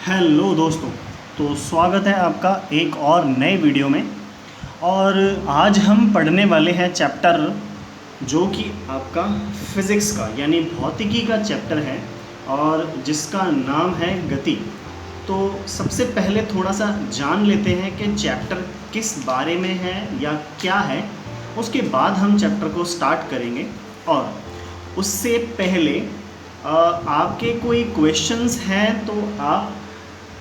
Hello दोस्तों। तो स्वागत है आपका एक और नए वीडियो में। और आज हम पढ़ने वाले हैं चैप्टर जो कि आपका फिज़िक्स का यानी भौतिकी का चैप्टर है और जिसका नाम है गति। तो सबसे पहले थोड़ा सा जान लेते हैं कि चैप्टर किस बारे में है या क्या है, उसके बाद हम चैप्टर को स्टार्ट करेंगे। और उससे पहले आपके कोई क्वेश्चंस हैं तो आप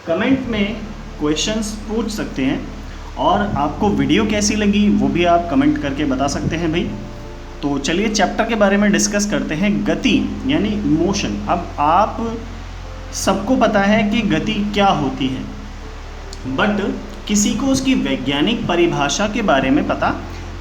कमेंट में क्वेश्चंस पूछ सकते हैं, और आपको वीडियो कैसी लगी वो भी आप कमेंट करके बता सकते हैं भाई। तो चलिए चैप्टर के बारे में डिस्कस करते हैं। गति यानी मोशन। अब आप सबको पता है कि गति क्या होती है, बट किसी को उसकी वैज्ञानिक परिभाषा के बारे में पता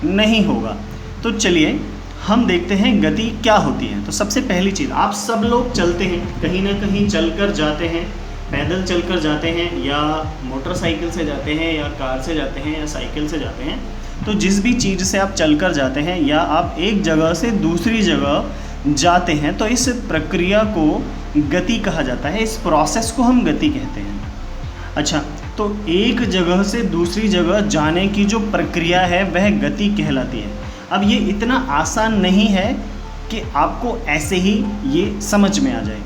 नहीं होगा। तो चलिए हम देखते हैं गति क्या होती है। तो सबसे पहली चीज़, आप सब लोग चलते हैं, कहीं ना कहीं चलकर जाते हैं, पैदल चलकर जाते हैं या मोटरसाइकिल से जाते हैं या कार से जाते हैं या साइकिल से जाते हैं। तो जिस भी चीज़ से आप चलकर जाते हैं या आप एक जगह से दूसरी जगह जाते हैं, तो इस प्रक्रिया को गति कहा जाता है। इस प्रोसेस को हम गति कहते हैं। अच्छा, तो एक जगह से दूसरी जगह जाने की जो प्रक्रिया है वह गति कहलाती है। अब ये इतना आसान नहीं है कि आपको ऐसे ही ये समझ में आ जाए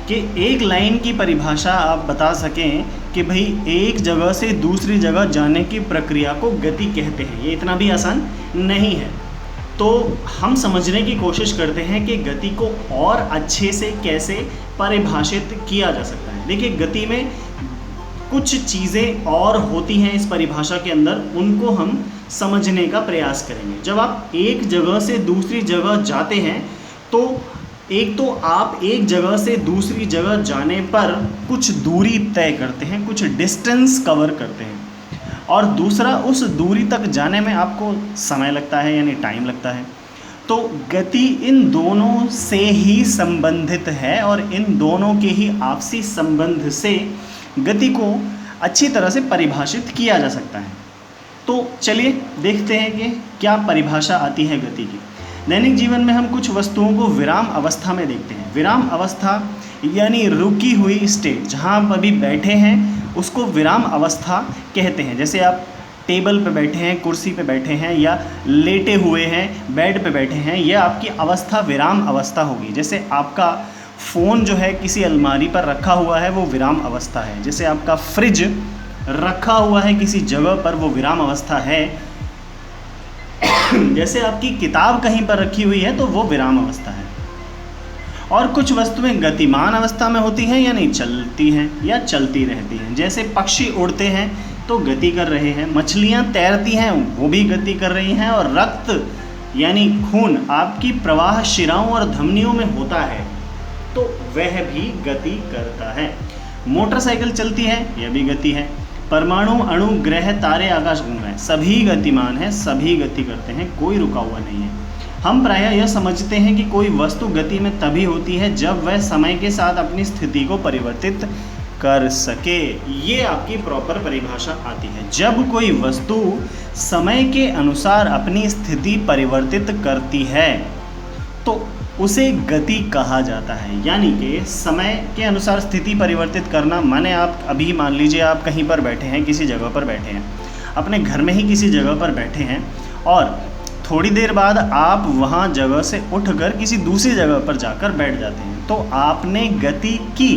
कि एक लाइन की परिभाषा आप बता सकें कि भाई एक जगह से दूसरी जगह जाने की प्रक्रिया को गति कहते हैं। ये इतना भी आसान नहीं है। तो हम समझने की कोशिश करते हैं कि गति को और अच्छे से कैसे परिभाषित किया जा सकता है। देखिए, गति में कुछ चीज़ें और होती हैं इस परिभाषा के अंदर, उनको हम समझने का प्रयास करेंगे। जब आप एक जगह से दूसरी जगह जाते हैं तो एक तो आप एक जगह से दूसरी जगह जाने पर कुछ दूरी तय करते हैं, कुछ डिस्टेंस कवर करते हैं, और दूसरा उस दूरी तक जाने में आपको समय लगता है यानी टाइम लगता है। तो गति इन दोनों से ही संबंधित है और इन दोनों के ही आपसी संबंध से गति को अच्छी तरह से परिभाषित किया जा सकता है। तो चलिए देखते हैं कि क्या परिभाषा आती है गति की। दैनिक जीवन में हम कुछ वस्तुओं को विराम अवस्था में देखते हैं। विराम अवस्था यानी रुकी हुई स्टेट, जहाँ आप अभी बैठे हैं उसको विराम अवस्था कहते हैं। जैसे आप टेबल पे बैठे हैं, कुर्सी पे बैठे हैं या लेटे हुए हैं, बेड पे बैठे हैं, यह आपकी अवस्था विराम अवस्था होगी। जैसे आपका फ़ोन जो है किसी अलमारी पर रखा हुआ है वो विराम अवस्था है। जैसे आपका फ्रिज रखा हुआ है किसी जगह पर, वो विराम अवस्था है। जैसे आपकी किताब कहीं पर रखी हुई है तो वो विराम अवस्था है। और कुछ वस्तुएं गतिमान अवस्था में होती हैं यानी चलती हैं या चलती रहती हैं। जैसे पक्षी उड़ते हैं तो गति कर रहे हैं, मछलियां तैरती हैं वो भी गति कर रही हैं, और रक्त यानी खून आपकी प्रवाह शिराओं और धमनियों में होता है तो वह भी गति करता है। मोटरसाइकिल चलती है, यह भी गति है। परमाणु, अणु, ग्रह, तारे, आकाशगंगाएं सभी गतिमान हैं, सभी गति करते हैं, कोई रुका हुआ नहीं है। हम प्रायः यह समझते हैं कि कोई वस्तु गति में तभी होती है जब वह समय के साथ अपनी स्थिति को परिवर्तित कर सके। ये आपकी प्रॉपर परिभाषा आती है। जब कोई वस्तु समय के अनुसार अपनी स्थिति परिवर्तित करती है तो उसे गति कहा जाता है। यानी कि समय के अनुसार स्थिति परिवर्तित करना माने आप अभी मान लीजिए आप कहीं पर बैठे हैं, किसी जगह पर बैठे हैं, अपने घर में ही किसी जगह पर बैठे हैं, और थोड़ी देर बाद आप वहाँ जगह से उठकर किसी दूसरी जगह पर जाकर बैठ जाते हैं, तो आपने गति की,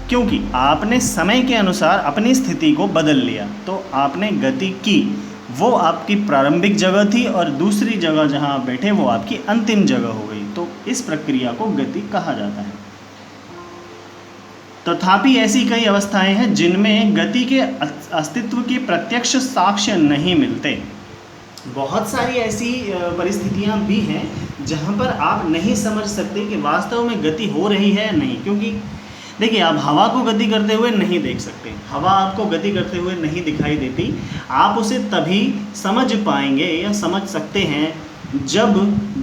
क्योंकि आपने समय के अनुसार अपनी स्थिति को बदल लिया, तो आपने गति की। वो आपकी प्रारंभिक जगह थी और दूसरी जगह जहाँ आप बैठे वो आपकी अंतिम जगह हो गई। तो इस प्रक्रिया को गति कहा जाता है। तथापि ऐसी कई अवस्थाएं हैं जिनमें गति के अस्तित्व के प्रत्यक्ष साक्ष्य नहीं मिलते। बहुत सारी ऐसी परिस्थितियां भी हैं जहां पर आप नहीं समझ सकते कि वास्तव में गति हो रही है या नहीं। क्योंकि देखिए, आप हवा को गति करते हुए नहीं देख सकते, हवा आपको गति करते हुए नहीं दिखाई देती। आप उसे तभी समझ पाएंगे या समझ सकते हैं जब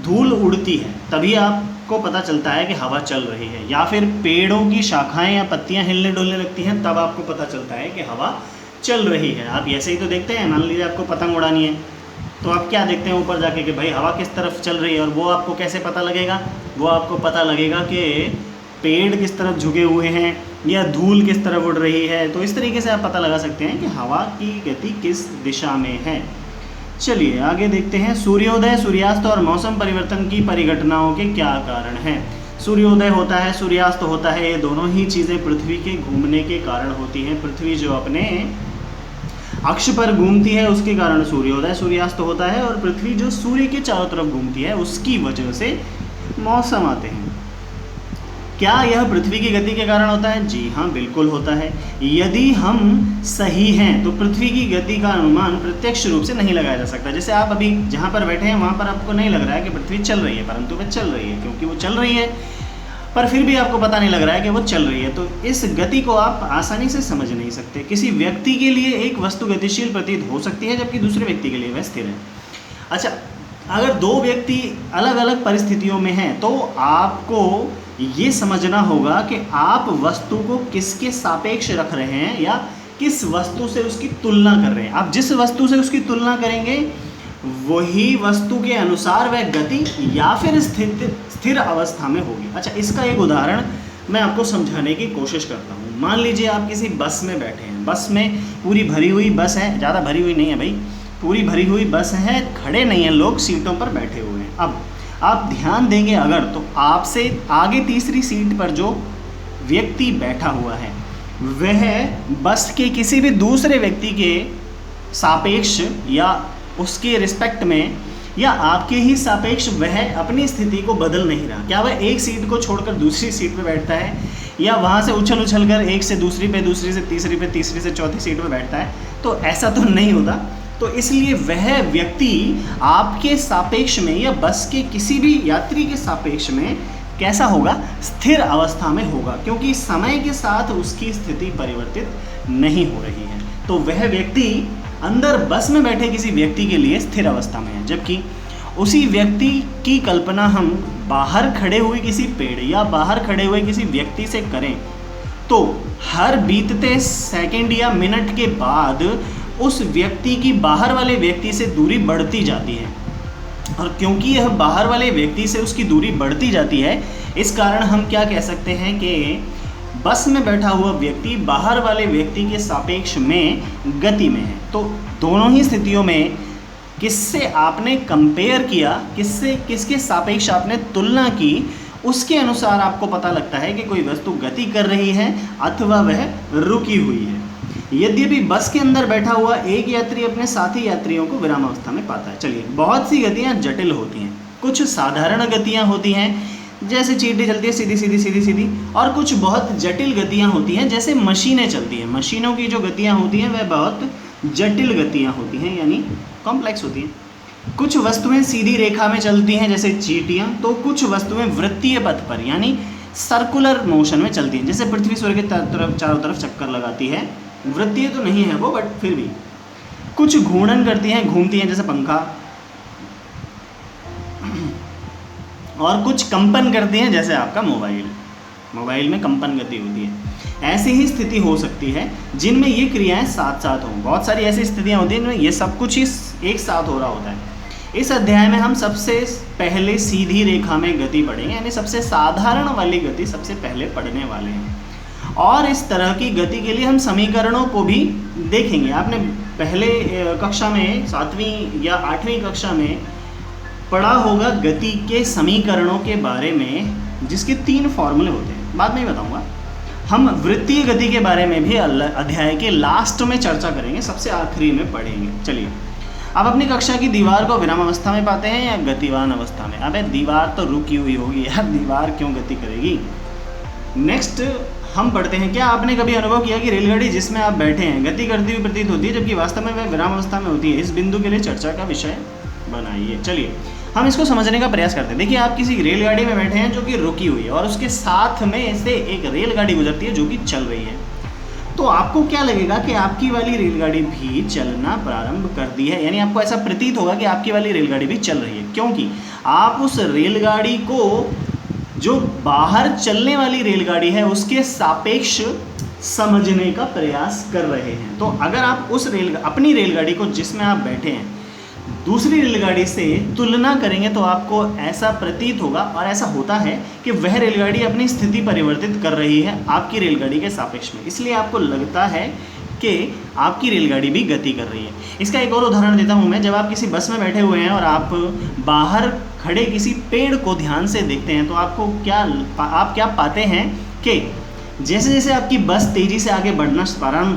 धूल उड़ती है, तभी आपको पता चलता है कि हवा चल रही है। या फिर पेड़ों की शाखाएं या पत्तियां हिलने डुलने लगती हैं, तब आपको पता चलता है कि हवा चल रही है। आप ऐसे ही तो देखते हैं, मान लीजिए आपको पतंग उड़ानी है तो आप क्या देखते हैं ऊपर जाके कि भाई हवा किस तरफ चल रही है, और वो आपको कैसे पता लगेगा? वो आपको पता लगेगा कि पेड़ किस तरफ झुके हुए हैं, या धूल किस तरफ उड़ रही है। तो इस तरीके से आप पता लगा सकते हैं कि हवा की गति किस दिशा में है। चलिए आगे देखते हैं, सूर्योदय, सूर्यास्त और मौसम परिवर्तन की परिघटनाओं के क्या कारण हैं। सूर्योदय होता है, सूर्यास्त होता है, ये दोनों ही चीज़ें पृथ्वी के घूमने के कारण होती हैं। पृथ्वी जो अपने अक्ष पर घूमती है उसके कारण सूर्योदय सूर्यास्त होता है, और पृथ्वी जो सूर्य के चारों तरफ घूमती है उसकी वजह से मौसम आते हैं। क्या यह पृथ्वी की गति के कारण होता है? जी हाँ, बिल्कुल होता है। यदि हम सही हैं तो पृथ्वी की गति का अनुमान प्रत्यक्ष रूप से नहीं लगाया जा सकता। जैसे आप अभी जहाँ पर बैठे हैं वहाँ पर आपको नहीं लग रहा है कि पृथ्वी चल रही है, परंतु वह चल रही है, क्योंकि वो चल रही है, पर फिर भी आपको पता नहीं लग रहा है कि वो चल रही है। तो इस गति को आप आसानी से समझ नहीं सकते। किसी व्यक्ति के लिए एक वस्तु गतिशील प्रतीत हो सकती है, जबकि दूसरे व्यक्ति के लिए वह स्थिर है। अच्छा, अगर दो व्यक्ति अलग अलग परिस्थितियों में हैं तो आपको ये समझना होगा कि आप वस्तु को किसके सापेक्ष रख रहे हैं या किस वस्तु से उसकी तुलना कर रहे हैं। आप जिस वस्तु से उसकी तुलना करेंगे वही वस्तु के अनुसार वह गति या फिर स्थिर अवस्था में होगी। अच्छा, इसका एक उदाहरण मैं आपको समझाने की कोशिश करता हूँ। मान लीजिए आप किसी बस में बैठे हैं, बस में पूरी भरी हुई बस है, ज़्यादा भरी हुई नहीं है भाई, पूरी भरी हुई बस है, खड़े नहीं हैं लोग, सीटों पर बैठे हुए हैं। अब आप ध्यान देंगे अगर तो आपसे आगे तीसरी सीट पर जो व्यक्ति बैठा हुआ है वह बस के किसी भी दूसरे व्यक्ति के सापेक्ष या उसके रिस्पेक्ट में या आपके ही सापेक्ष वह अपनी स्थिति को बदल नहीं रहा। क्या वह एक सीट को छोड़कर दूसरी सीट पे बैठता है या वहाँ से उछल कर एक से दूसरी पे, दूसरी से तीसरी पे, तीसरी से चौथी सीट पे बैठता है? तो ऐसा तो नहीं होता। तो इसलिए वह व्यक्ति आपके सापेक्ष में या बस के किसी भी यात्री के सापेक्ष में कैसा होगा? स्थिर अवस्था में होगा, क्योंकि समय के साथ उसकी स्थिति परिवर्तित नहीं हो रही है। तो वह व्यक्ति अंदर बस में बैठे किसी व्यक्ति के लिए स्थिर अवस्था में है, जबकि उसी व्यक्ति की कल्पना हम बाहर खड़े हुए किसी पेड़ या बाहर खड़े हुए किसी व्यक्ति से करें तो हर बीतते सेकंड या मिनट के बाद उस व्यक्ति की बाहर वाले व्यक्ति से दूरी बढ़ती जाती है। और क्योंकि यह बाहर वाले व्यक्ति से उसकी दूरी बढ़ती जाती है, इस कारण हम क्या कह सकते हैं कि बस में बैठा हुआ व्यक्ति बाहर वाले व्यक्ति के सापेक्ष में गति में है। तो दोनों ही स्थितियों में किससे आपने कंपेयर किया, किसके सापेक्ष आपने तुलना की, उसके अनुसार आपको पता लगता है कि कोई वस्तु गति कर रही है अथवा वह रुकी हुई है। यद्यपि बस के अंदर बैठा हुआ एक यात्री अपने साथी यात्रियों को विरामावस्था में पाता है। चलिए, बहुत सी गतियाँ जटिल होती हैं, कुछ साधारण गतियाँ होती हैं जैसे चींटी चलती है सीधी सीधी सीधी सीधी, और कुछ बहुत जटिल गतियाँ होती हैं जैसे मशीनें चलती हैं। मशीनों की जो गतियाँ होती हैं वह बहुत जटिल गतियाँ होती हैं, यानी कॉम्प्लेक्स होती हैं। कुछ वस्तुएं सीधी रेखा में चलती हैं जैसे चींटियाँ, तो कुछ वस्तुएं वृत्तीय पथ पर यानी सर्कुलर मोशन में चलती हैं, जैसे पृथ्वी सूर्य के चारों तरफ चक्कर लगाती है। वृत्तीय तो नहीं है वो, बट फिर भी कुछ घूर्णन करती हैं, घूमती हैं जैसे पंखा, और कुछ कंपन करती हैं जैसे आपका मोबाइल में कंपन गति होती है। ऐसी ही स्थिति हो सकती है जिनमें ये क्रियाएं साथ साथ हों। बहुत सारी ऐसी स्थितियां होती हैं जिनमें ये सब कुछ ही एक साथ हो रहा होता है। इस अध्याय में हम सबसे पहले सीधी रेखा में गति पढ़ेंगे, यानी सबसे साधारण वाली गति सबसे पहले पढ़ने वाले हैं। और इस तरह की गति के लिए हम समीकरणों को भी देखेंगे। आपने पहले कक्षा में 7वीं या 8वीं कक्षा में पढ़ा होगा गति के समीकरणों के बारे में, जिसके 3 फॉर्मूले होते हैं, बाद में ही बताऊंगा। हम वृत्तीय गति के बारे में भी अध्याय के लास्ट में चर्चा करेंगे, सबसे आखिरी में पढ़ेंगे। चलिए, आप अपनी कक्षा की दीवार को विरामावस्था में पाते हैं या गतिवान अवस्था में? अबे दीवार तो रुकी हुई होगी यार, दीवार क्यों गति करेगी? नेक्स्ट हम पढ़ते हैं, क्या आपने कभी अनुभव किया कि रेलगाड़ी जिसमें आप बैठे हैं गति करती हुई प्रतीत होती है जबकि वास्तव में वह विरामावस्था में होती है? इस बिंदु के लिए चर्चा का विषय बनाइए। चलिए हम इसको समझने का प्रयास करते हैं। देखिए, आप किसी रेलगाड़ी में बैठे हैं जो कि रुकी हुई है और उसके साथ में से एक रेलगाड़ी गुजरती है जो कि चल रही है, तो आपको क्या लगेगा कि आपकी वाली रेलगाड़ी भी चलना प्रारंभ कर दी है, यानी आपको ऐसा प्रतीत होगा कि आपकी वाली रेलगाड़ी भी चल रही है, क्योंकि आप उस रेलगाड़ी को जो बाहर चलने वाली रेलगाड़ी है उसके सापेक्ष समझने का प्रयास कर रहे हैं। तो अगर आप उस अपनी रेलगाड़ी को जिसमें आप बैठे हैं दूसरी रेलगाड़ी से तुलना करेंगे तो आपको ऐसा प्रतीत होगा और ऐसा होता है कि वह रेलगाड़ी अपनी स्थिति परिवर्तित कर रही है आपकी रेलगाड़ी के सापेक्ष में, इसलिए आपको लगता है कि आपकी रेलगाड़ी भी गति कर रही है। इसका एक और उदाहरण देता हूँ मैं। जब आप किसी बस में बैठे हुए हैं और आप बाहर खड़े किसी पेड़ को ध्यान से देखते हैं तो आप क्या पाते हैं कि जैसे जैसे आपकी बस तेज़ी से आगे बढ़ना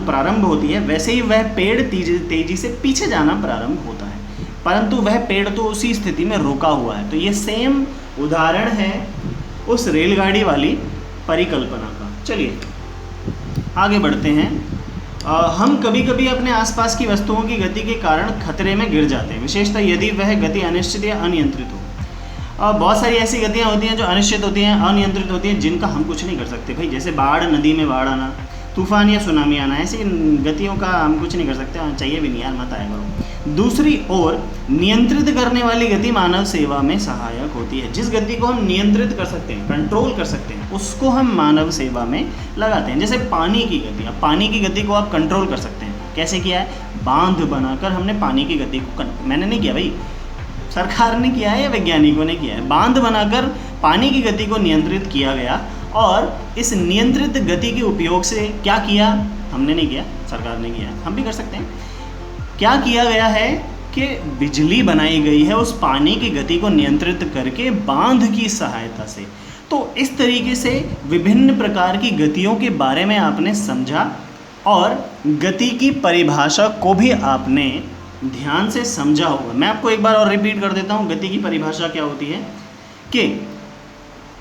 प्रारंभ होती है, वैसे ही वह पेड़ तेज़ी से पीछे जाना प्रारंभ होता है, परंतु वह पेड़ तो उसी स्थिति में रुका हुआ है। तो ये सेम उदाहरण है उस रेलगाड़ी वाली परिकल्पना का। चलिए आगे बढ़ते हैं। हम कभी कभी अपने आसपास की वस्तुओं की गति के कारण खतरे में गिर जाते हैं, विशेषतः यदि वह गति अनिश्चित या अनियंत्रित हो। बहुत सारी ऐसी गतियाँ होती हैं जो अनिश्चित होती हैं, अनियंत्रित होती हैं, जिनका हम कुछ नहीं कर सकते भाई। जैसे बाढ़, नदी में बाढ़ आना, तूफान या सुनामी आना, ऐसी गतियों का हम कुछ नहीं कर सकते, चाहिए भी नहीं यार, मत आया करो। दूसरी ओर नियंत्रित करने वाली गति मानव सेवा में सहायक होती है। जिस गति को हम नियंत्रित कर सकते हैं, कंट्रोल कर सकते हैं, उसको हम मानव सेवा में लगाते हैं। जैसे पानी की गति, अब पानी की गति को आप कंट्रोल कर सकते हैं। कैसे किया है? बांध बनाकर हमने पानी की गति को मैंने नहीं किया भाई, सरकार ने किया है या वैज्ञानिकों ने किया है। बांध बनाकर पानी की गति को नियंत्रित किया गया और इस नियंत्रित गति के उपयोग से क्या किया? हमने नहीं किया, सरकार ने किया, हम भी कर सकते हैं। क्या किया गया है कि बिजली बनाई गई है उस पानी की गति को नियंत्रित करके बांध की सहायता से। तो इस तरीके से विभिन्न प्रकार की गतियों के बारे में आपने समझा और गति की परिभाषा को भी आपने ध्यान से समझा होगा। मैं आपको एक बार और रिपीट कर देता हूँ। गति की परिभाषा क्या होती है कि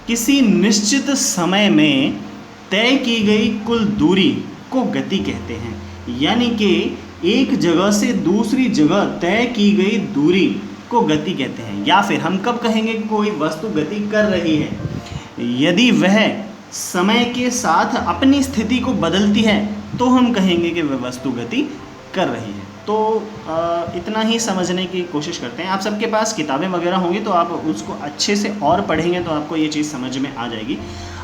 किसी निश्चित समय में तय की गई कुल दूरी को गति कहते हैं। यानी कि एक जगह से दूसरी जगह तय की गई दूरी को गति कहते हैं। या फिर हम कब कहेंगे कि कोई वस्तु गति कर रही है? यदि वह समय के साथ अपनी स्थिति को बदलती है तो हम कहेंगे कि वह वस्तु गति कर रही है। तो इतना ही समझने की कोशिश करते हैं। आप सबके पास किताबें वगैरह होंगी तो आप उसको अच्छे से और पढ़ेंगे तो आपको ये चीज़ समझ में आ जाएगी।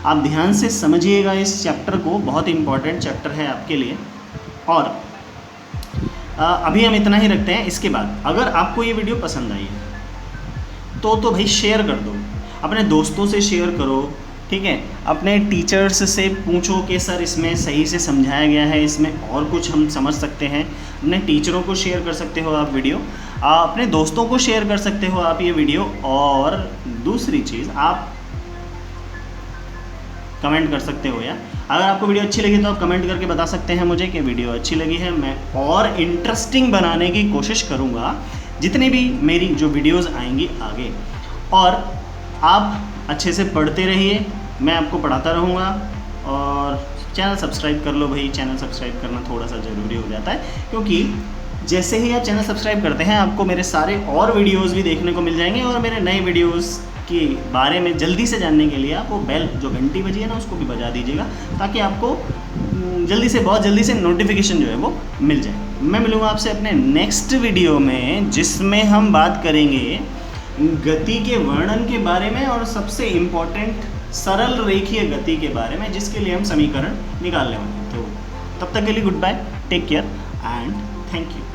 आप ध्यान से समझिएगा इस चैप्टर को, बहुत इंपॉर्टेंट चैप्टर है आपके लिए। और अभी हम इतना ही रखते हैं। इसके बाद अगर आपको ये वीडियो पसंद आई है तो भाई शेयर कर दो, अपने दोस्तों से शेयर करो, ठीक है। अपने टीचर्स से पूछो कि सर इसमें सही से समझाया गया है, इसमें और कुछ हम समझ सकते हैं। अपने टीचरों को शेयर कर सकते हो आप वीडियो, अपने दोस्तों को शेयर कर सकते हो आप ये वीडियो। और दूसरी चीज़, आप कमेंट कर सकते हो यार। अगर आपको वीडियो अच्छी लगी तो आप कमेंट करके बता सकते हैं मुझे कि वीडियो अच्छी लगी है। मैं और इंटरेस्टिंग बनाने की कोशिश करूँगा जितनी भी मेरी जो वीडियोज़ आएंगी आगे। और आप अच्छे से पढ़ते रहिए, मैं आपको पढ़ाता रहूँगा। और चैनल सब्सक्राइब कर लो भाई, चैनल सब्सक्राइब करना थोड़ा सा ज़रूरी हो जाता है, क्योंकि जैसे ही आप चैनल सब्सक्राइब करते हैं आपको मेरे सारे और वीडियोस भी देखने को मिल जाएंगे। और मेरे नए वीडियोस के बारे में जल्दी से जानने के लिए आप वो बेल जो घंटी बजी है ना उसको भी बजा दीजिएगा, ताकि आपको बहुत जल्दी से नोटिफिकेशन जो है वो मिल जाए। मैं मिलूँगा आपसे अपने नेक्स्ट वीडियो में, जिसमें हम बात करेंगे गति के वर्णन के बारे में और सबसे इम्पोर्टेंट सरल रेखीय गति के बारे में, जिसके लिए हम समीकरण निकालने वाले हैं। तो तब तक के लिए goodbye, take care and thank you.